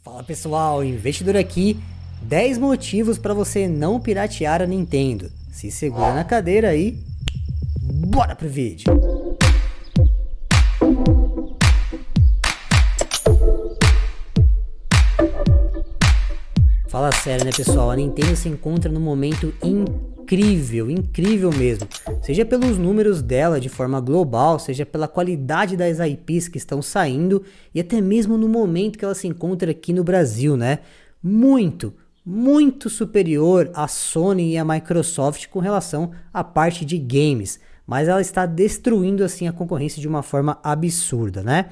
Fala pessoal, investidor aqui, 10 motivos para você não piratear a Nintendo. Se segura na cadeira aí, bora pro vídeo. Fala sério, né pessoal, a Nintendo se encontra num momento incrível mesmo. Seja pelos números dela de forma global, seja pela qualidade das IPs que estão saindo e até mesmo no momento que ela se encontra aqui no Brasil, né? Muito superior à Sony e à Microsoft com relação à parte de games. Mas ela está destruindo assim a concorrência de uma forma absurda, né?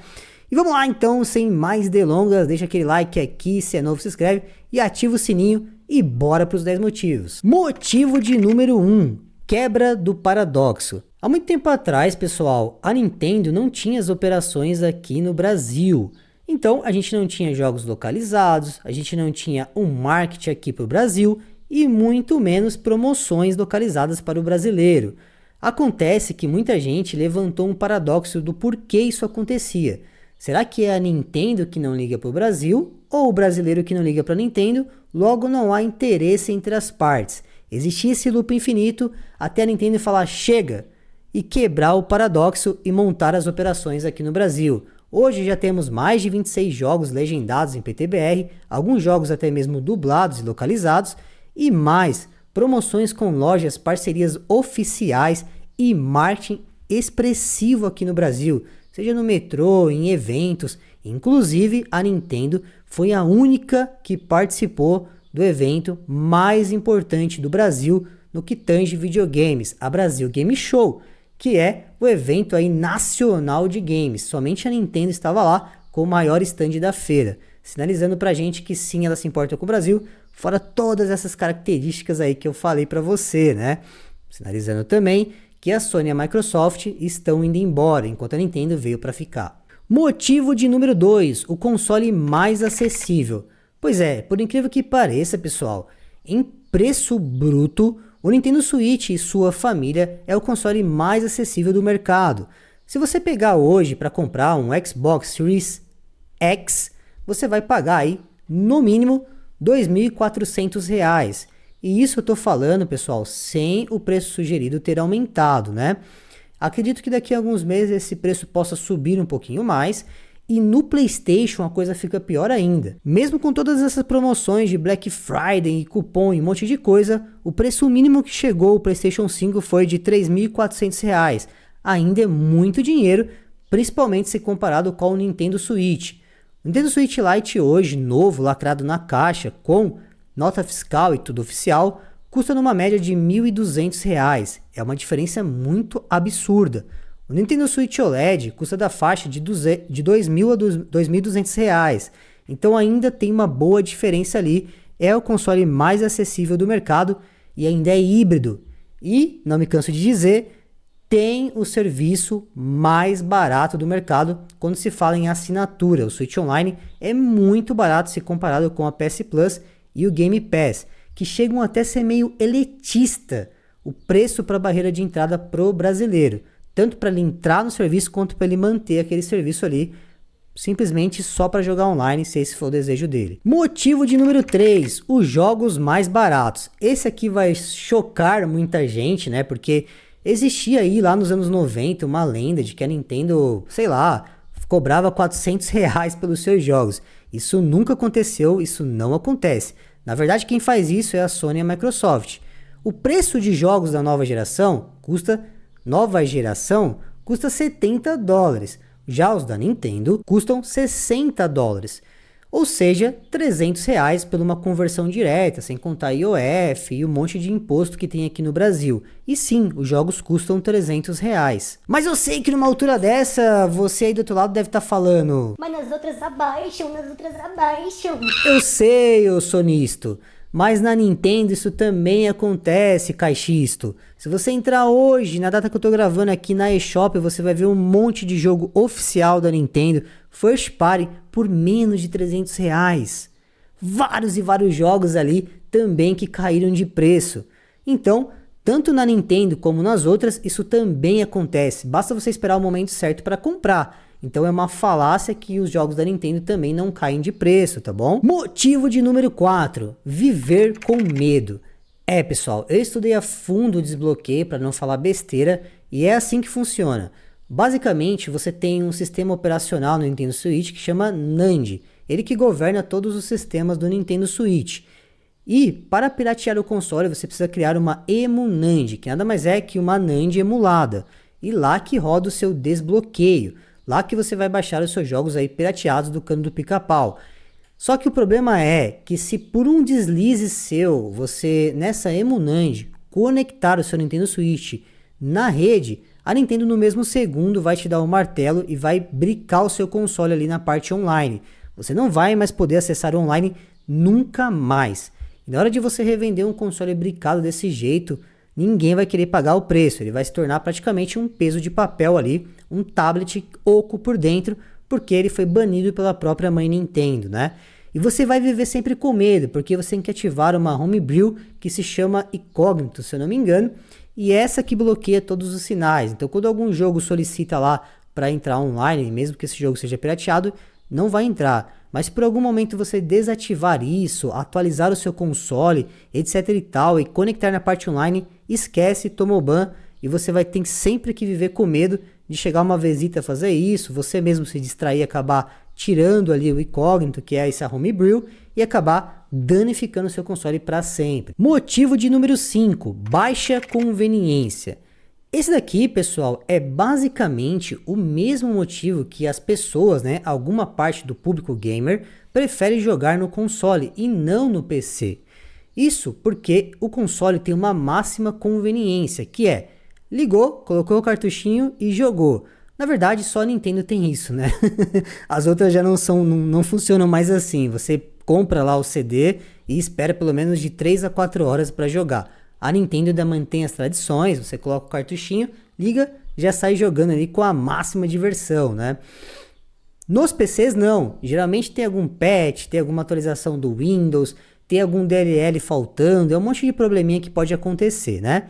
E vamos lá então, sem mais delongas, deixa aquele like aqui, se é novo se inscreve e ativa o sininho e bora para os 10 motivos. Motivo de número 1, quebra do paradoxo. Há muito tempo atrás, pessoal, a Nintendo não tinha as operações aqui no Brasil. Então a gente não tinha jogos localizados, a gente não tinha um marketing aqui para o Brasil e muito menos promoções localizadas para o brasileiro. Acontece que muita gente levantou um paradoxo do porquê isso acontecia. Será que é a Nintendo que não liga para o Brasil ou o brasileiro que não liga para a Nintendo? Logo não há interesse entre as partes. Existia esse loop infinito até a Nintendo falar chega e quebrar o paradoxo e montar as operações aqui no Brasil. Hoje já temos mais de 26 jogos legendados em PTBR, alguns jogos até mesmo dublados e localizados e mais promoções com lojas, parcerias oficiais e marketing expressivo aqui no Brasil. Seja no metrô, em eventos, inclusive a Nintendo foi a única que participou do evento mais importante do Brasil no que tange videogames, a Brasil Game Show, que é o evento aí nacional de games. Somente a Nintendo estava lá com o maior stand da feira, sinalizando pra gente que sim, ela se importa com o Brasil, fora todas essas características aí que eu falei pra você, né? Sinalizando também que a Sony e a Microsoft estão indo embora, enquanto a Nintendo veio para ficar. Motivo de número 2, o console mais acessível. Pois é, por incrível que pareça, pessoal, em preço bruto, o Nintendo Switch e sua família é o console mais acessível do mercado. Se você pegar hoje para comprar um Xbox Series X, você vai pagar aí, no mínimo, R$ 2.400. E isso eu tô falando, pessoal, sem o preço sugerido ter aumentado, né? Acredito que daqui a alguns meses esse preço possa subir um pouquinho mais e no PlayStation a coisa fica pior ainda. Mesmo com todas essas promoções de Black Friday e cupom e um monte de coisa, o preço mínimo que chegou o PlayStation 5 foi de R$ 3.400. Ainda é muito dinheiro, principalmente se comparado com o Nintendo Switch. O Nintendo Switch Lite hoje, novo, lacrado na caixa, com nota fiscal e tudo oficial, custa numa média de R$ 1.200. É uma diferença muito absurda. O Nintendo Switch OLED custa da faixa de R$ 2.000 a R$ 2.200. Então ainda tem uma boa diferença ali. É o console mais acessível do mercado e ainda é híbrido. E, não me canso de dizer, tem o serviço mais barato do mercado quando se fala em assinatura. O Switch Online é muito barato se comparado com a PS Plus e o Game Pass, que chegam até a ser meio elitista o preço para a barreira de entrada pro brasileiro, tanto para ele entrar no serviço quanto para ele manter aquele serviço ali, simplesmente só para jogar online, se esse for o desejo dele. Motivo de número 3, os jogos mais baratos. Esse aqui vai chocar muita gente, né? Porque existia aí lá nos anos 90 uma lenda de que a Nintendo, sei lá, cobrava R$400 pelos seus jogos. Isso nunca aconteceu, isso não acontece. Na verdade, quem faz isso é a Sony e a Microsoft. O preço de jogos da nova geração custa $70. Já os da Nintendo custam $60. Ou seja, R$300 por uma conversão direta, sem contar IOF e um monte de imposto que tem aqui no Brasil. E sim, os jogos custam R$300. Mas eu sei que numa altura dessa, você aí do outro lado deve estar falando: mas nas outras abaixam. Eu sei, ô sonisto, mas na Nintendo isso também acontece, caixista. Se você entrar hoje, na data que eu tô gravando aqui na eShop, você vai ver um monte de jogo oficial da Nintendo, First Party, por menos de R$300. Vários e vários jogos ali também que caíram de preço. Então, tanto na Nintendo como nas outras, isso também acontece. Basta você esperar o momento certo para comprar. Então é uma falácia que os jogos da Nintendo também não caem de preço, tá bom? Motivo de número 4, viver com medo. Pessoal, eu estudei a fundo o desbloqueio para não falar besteira e é assim que funciona. Basicamente, você tem um sistema operacional no Nintendo Switch que chama NAND, ele que governa todos os sistemas do Nintendo Switch. E para piratear o console, você precisa criar uma EmuNAND, que nada mais é que uma NAND emulada. E lá que roda o seu desbloqueio, lá que você vai baixar os seus jogos aí pirateados do cano do pica-pau. Só que o problema é que se por um deslize seu, você nessa EmuNAND conectar o seu Nintendo Switch na rede, a Nintendo no mesmo segundo vai te dar um martelo e vai bricar o seu console ali na parte online. Você não vai mais poder acessar online nunca mais. E na hora de você revender um console bricado desse jeito, ninguém vai querer pagar o preço. Ele vai se tornar praticamente um peso de papel ali, um tablet oco por dentro, porque ele foi banido pela própria mãe Nintendo, né? E você vai viver sempre com medo, porque você tem que ativar uma homebrew que se chama Incógnito, se eu não me engano, e essa que bloqueia todos os sinais. Então quando algum jogo solicita lá para entrar online, mesmo que esse jogo seja pirateado, não vai entrar. Mas se por algum momento você desativar isso, atualizar o seu console, etc e tal, e conectar na parte online, esquece, tomou ban, e você vai ter sempre que viver com medo de chegar uma vezita a fazer isso, você mesmo se distrair e acabar tirando ali o incógnito, que é essa homebrew, e acabar danificando o seu console para sempre. Motivo de número 5, baixa conveniência. Esse daqui, pessoal, é basicamente o mesmo motivo que as pessoas, né, alguma parte do público gamer, prefere jogar no console e não no PC. Isso porque o console tem uma máxima conveniência, que é ligou, colocou o cartuchinho e jogou. Na verdade, só a Nintendo tem isso, né? As outras já não funcionam mais assim. Você compra lá o CD e espera pelo menos de 3 a 4 horas para jogar. A Nintendo ainda mantém as tradições, você coloca o cartuchinho, liga, já sai jogando ali com a máxima diversão, né? Nos PCs não, geralmente tem algum patch, tem alguma atualização do Windows, tem algum DLL faltando, é um monte de probleminha que pode acontecer, né?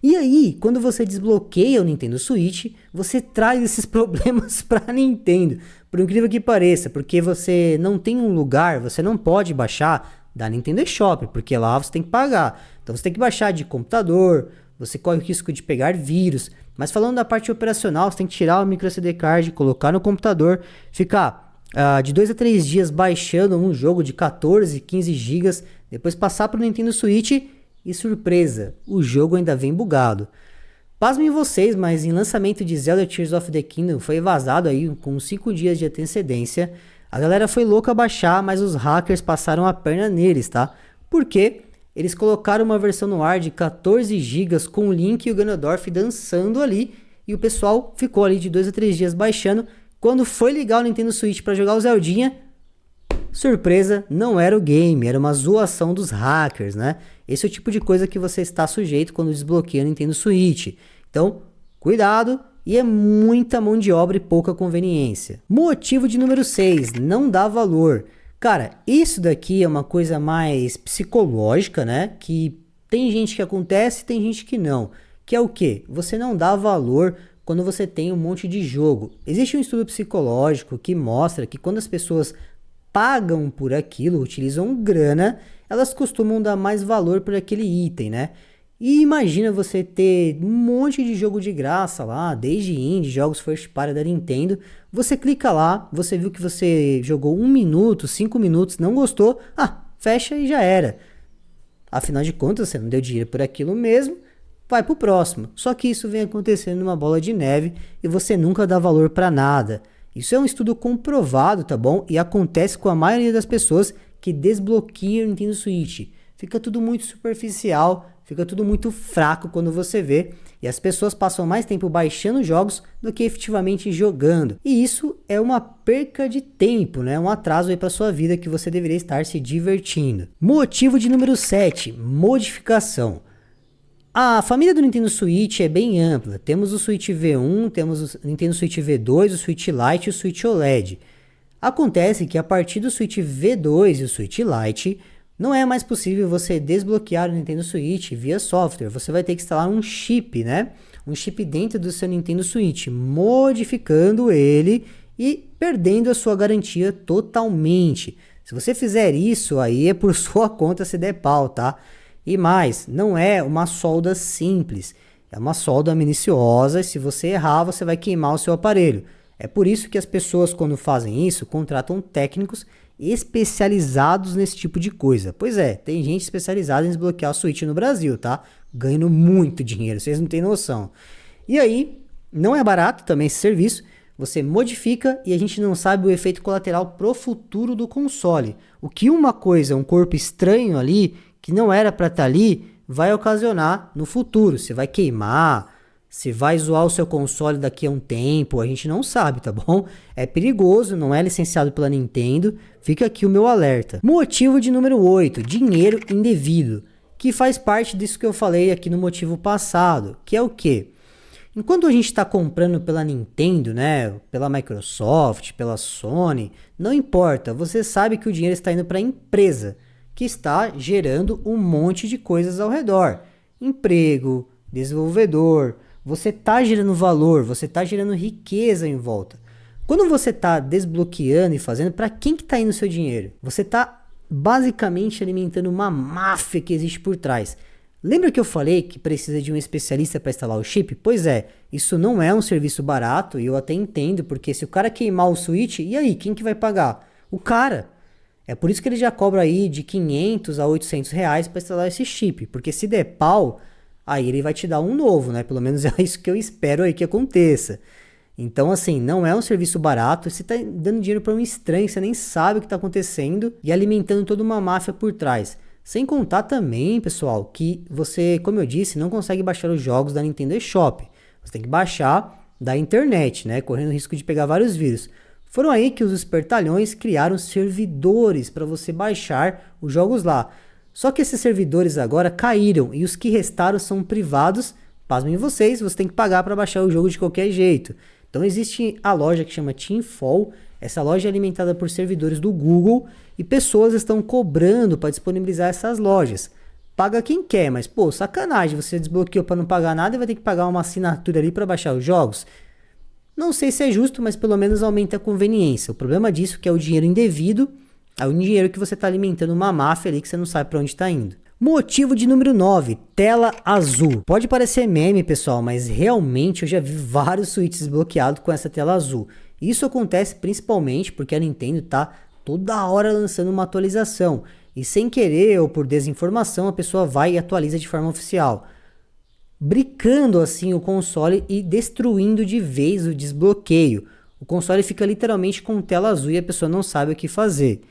E aí, quando você desbloqueia o Nintendo Switch, você traz esses problemas para a Nintendo, por incrível que pareça, porque você não tem um lugar, você não pode baixar da Nintendo eShop, porque lá você tem que pagar. Então você tem que baixar de computador, você corre o risco de pegar vírus. Mas falando da parte operacional, você tem que tirar o micro SD card, colocar no computador, ficar de 2 a 3 dias baixando um jogo de 14, 15 GB, depois passar para o Nintendo Switch e surpresa, o jogo ainda vem bugado. Pasmem vocês, mas em lançamento de Zelda Tears of the Kingdom foi vazado aí com 5 dias de antecedência. A galera foi louca a baixar, mas os hackers passaram a perna neles, tá? Porque eles colocaram uma versão no ar de 14 GB com o Link e o Ganondorf dançando ali, e o pessoal ficou ali de 2 a 3 dias baixando. Quando foi ligar o Nintendo Switch para jogar o Zeldinha, surpresa, não era o game, era uma zoação dos hackers, né? Esse é o tipo de coisa que você está sujeito quando desbloqueia o Nintendo Switch. Então, cuidado, e é muita mão de obra e pouca conveniência. Motivo de número 6, não dá valor. Cara, isso daqui é uma coisa mais psicológica, né? Que tem gente que acontece, tem gente que não. Que é o quê? Você não dá valor quando você tem um monte de jogo. Existe um estudo psicológico que mostra que quando as pessoas pagam por aquilo, utilizam grana, elas costumam dar mais valor por aquele item, né? E imagina você ter um monte de jogo de graça lá, desde indie, jogos first party da Nintendo. Você clica lá, você viu que você jogou 1 minuto, 5 minutos, não gostou, fecha e já era. Afinal de contas, você não deu dinheiro por aquilo mesmo, vai pro próximo. Só que isso vem acontecendo numa bola de neve e você nunca dá valor para nada. Isso é um estudo comprovado, tá bom? E acontece com a maioria das pessoas que desbloqueiam o Nintendo Switch. Fica tudo muito superficial, fica tudo muito fraco quando você vê. E as pessoas passam mais tempo baixando jogos do que efetivamente jogando. E isso é uma perca de tempo, né? Um atraso aí para sua vida que você deveria estar se divertindo. Motivo de número 7, modificação. A família do Nintendo Switch é bem ampla. Temos o Switch V1, temos o Nintendo Switch V2, o Switch Lite e o Switch OLED. Acontece que a partir do Switch V2 e o Switch Lite, não é mais possível você desbloquear o Nintendo Switch via software. Você vai ter que instalar um chip, né? Um chip dentro do seu Nintendo Switch, modificando ele e perdendo a sua garantia totalmente. Se você fizer isso, aí é por sua conta se der pau, tá? E mais, não é uma solda simples, é uma solda minuciosa e se você errar, você vai queimar o seu aparelho. É por isso que as pessoas, quando fazem isso, contratam técnicos especializados nesse tipo de coisa. Pois é, tem gente especializada em desbloquear o Switch no Brasil, tá? Ganhando muito dinheiro, vocês não têm noção. E aí, não é barato também esse serviço, você modifica e a gente não sabe o efeito colateral pro futuro do console. O que uma coisa, um corpo estranho ali, que não era para estar ali, vai ocasionar no futuro. Você vai queimar, se vai zoar o seu console daqui a um tempo, a gente não sabe, tá bom? É perigoso, não é licenciado pela Nintendo, fica aqui o meu alerta. Motivo de número 8, dinheiro indevido, que faz parte disso que eu falei aqui no motivo passado, que é o quê? Enquanto a gente está comprando pela Nintendo, né, pela Microsoft, pela Sony, não importa, você sabe que o dinheiro está indo para a empresa, que está gerando um monte de coisas ao redor. Emprego, desenvolvedor, você está gerando valor, você está gerando riqueza em volta. Quando você está desbloqueando e fazendo, para quem que está indo o seu dinheiro? Você está basicamente alimentando uma máfia que existe por trás. Lembra que eu falei que precisa de um especialista para instalar o chip? Pois é, isso não é um serviço barato e eu até entendo, porque se o cara queimar o Switch, e aí, quem que vai pagar? O cara. É por isso que ele já cobra aí de 500 a 800 reais para instalar esse chip, porque se der pau, aí ele vai te dar um novo, né? Pelo menos é isso que eu espero aí que aconteça. Então, assim, não é um serviço barato, você tá dando dinheiro para um estranho, você nem sabe o que está acontecendo e alimentando toda uma máfia por trás. Sem contar também, pessoal, que você, como eu disse, não consegue baixar os jogos da Nintendo eShop. Você tem que baixar da internet, né? Correndo o risco de pegar vários vírus. Foram aí que os espertalhões criaram servidores para você baixar os jogos lá. Só que esses servidores agora caíram e os que restaram são privados. Pasmem vocês, você tem que pagar para baixar o jogo de qualquer jeito. Então existe a loja que chama Teamfall. Essa loja é alimentada por servidores do Google e pessoas estão cobrando para disponibilizar essas lojas. Paga quem quer, mas pô, sacanagem, você desbloqueou para não pagar nada e vai ter que pagar uma assinatura ali para baixar os jogos. Não sei se é justo, mas pelo menos aumenta a conveniência. O problema disso é que é o dinheiro indevido, é o dinheiro que você está alimentando uma máfia ali que você não sabe para onde está indo. Motivo de número 9, tela azul. Pode parecer meme, pessoal, mas realmente eu já vi vários Switches desbloqueados com essa tela azul. Isso acontece principalmente porque a Nintendo está toda hora lançando uma atualização. E sem querer ou por desinformação, a pessoa vai e atualiza de forma oficial, brincando assim o console e destruindo de vez o desbloqueio. O console fica literalmente com tela azul e a pessoa não sabe o que fazer.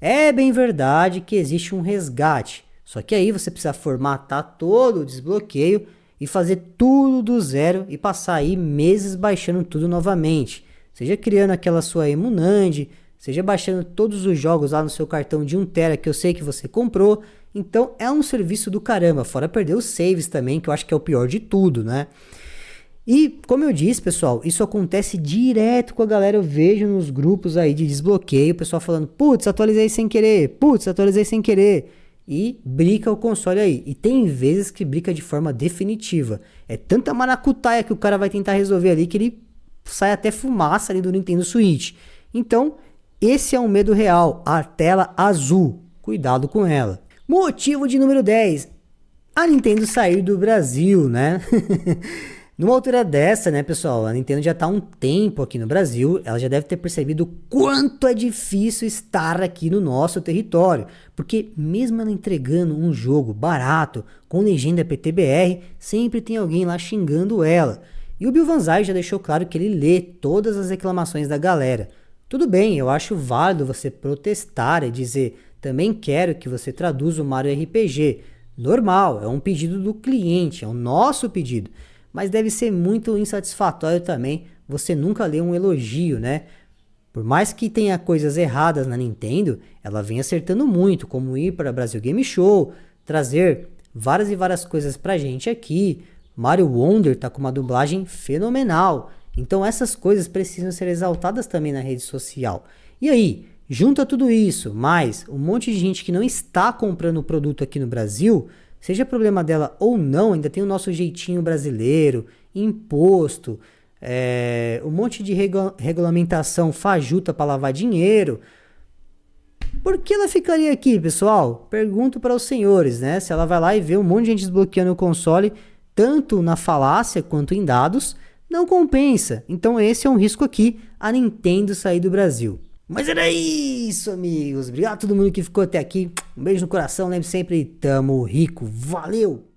É bem verdade que existe um resgate, só que aí você precisa formatar todo o desbloqueio e fazer tudo do zero e passar aí meses baixando tudo novamente. Seja criando aquela sua Emunand, seja baixando todos os jogos lá no seu cartão de 1 TB que eu sei que você comprou. Então é um serviço do caramba, fora perder os saves também, que eu acho que é o pior de tudo, né? E como eu disse, pessoal, isso acontece direto com a galera, eu vejo nos grupos aí de desbloqueio, o pessoal falando, putz, atualizei sem querer, e brica o console aí. E tem vezes que brica de forma definitiva. É tanta maracutaia que o cara vai tentar resolver ali que ele sai até fumaça ali do Nintendo Switch. Então, esse é um medo real, a tela azul. Cuidado com ela. Motivo de número 10. A Nintendo sair do Brasil, né? Numa altura dessa, né, pessoal, a Nintendo já está há um tempo aqui no Brasil, ela já deve ter percebido o quanto é difícil estar aqui no nosso território, porque mesmo ela entregando um jogo barato, com legenda PTBR, sempre tem alguém lá xingando ela. E o Bill Vanzai já deixou claro que ele lê todas as reclamações da galera. Tudo bem, eu acho válido você protestar e dizer, também quero que você traduza o Mario RPG. Normal, é um pedido do cliente, é o nosso pedido. Mas deve ser muito insatisfatório também você nunca ler um elogio, né? Por mais que tenha coisas erradas na Nintendo, ela vem acertando muito, como ir para Brasil Game Show, trazer várias e várias coisas pra gente aqui. Mario Wonder tá com uma dublagem fenomenal. Então essas coisas precisam ser exaltadas também na rede social. E aí, junta tudo isso, mais um monte de gente que não está comprando o produto aqui no Brasil, seja problema dela ou não, ainda tem o nosso jeitinho brasileiro, imposto, um monte de regulamentação fajuta para lavar dinheiro. Por que ela ficaria aqui, pessoal? Pergunto para os senhores, né? Se ela vai lá e vê um monte de gente desbloqueando o console, tanto na falácia quanto em dados, não compensa. Então esse é um risco aqui, a Nintendo sair do Brasil. Mas era isso, amigos. Obrigado a todo mundo que ficou até aqui. Um beijo no coração. Lembre sempre, tamo rico. Valeu!